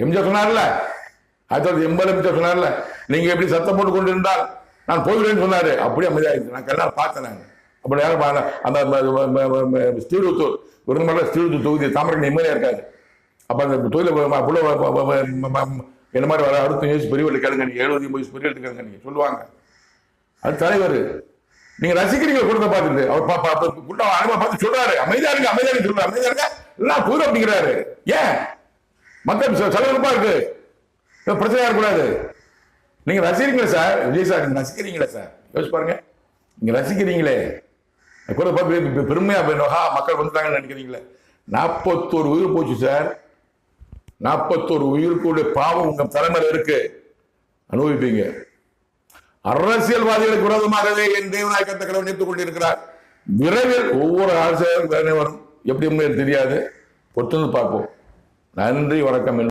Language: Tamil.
எம்ஜிஆர் சொன்னார்ல, 1980 எம்ஜிஆர் சொன்னார்ல, நீங்க எப்படி சத்தம் போட்டு கொண்டு இருந்தால் நான் போகிறேன்னு சொன்னாரு. அப்படியே அமைதியாயிடுச்சு. நான் கண்ணால் பார்த்தேன். அப்படி யாரும் அந்த ஸ்ரீவில்லிபுத்தூர் விருதுநகர் ஸ்ரீவில்லிபுத்தூர் தொகுதி தாமரை எம்எல்ஏ இருக்காரு. அப்ப அந்த தொழில என்ன மாதிரி வர அடுத்த நியூஸ் பெரியவர்கள் கேளுங்க, நீங்க 70 வயசு பெரியவர்கள் கேளுங்க, நீங்க சொல்லுவாங்க. அது தலைவர். நீங்க ரசிக்கிறீங்க கூட்டத்தை பார்த்துட்டு அவர் கூட்டம் அனுபவம் பார்த்து சொல்றாரு, அமைதியா இருங்க அமைதியா சொல்றாரு, அமைதியா இருங்க எல்லாம் புது அப்படிங்கிறாரு. ஏன் மக்கள் செலவுப்பா இருக்கு, பிரச்சனையா இருக்கக்கூடாது. நீங்க ரசிக்கிறீங்களா சார்? விஜய் சார் நீங்க ரசிக்கிறீங்களா சார்? யோசிச்சு பாருங்க. நீங்க ரசிக்கிறீங்களே கூட பார்த்து பெருமையா மக்கள் வந்துட்டாங்கன்னு நினைக்கிறீங்களே. 41 உயிர் போச்சு சார். 41 உயிருக்குடைய பாவம் உங்க தலைமையில் இருக்கு, அனுபவிப்பீங்க. அரசியல்வாதிகளுக்கு விரோதமாகவே என் தேவநாயகத்தை கடவுள் நினைத்துக் கொண்டிருக்கிறார். விரைவில் ஒவ்வொரு அரசியலும் வேலை வரும். எப்படி தெரியாது, பொறுத்து பார்ப்போம். நன்றி, வணக்கம்.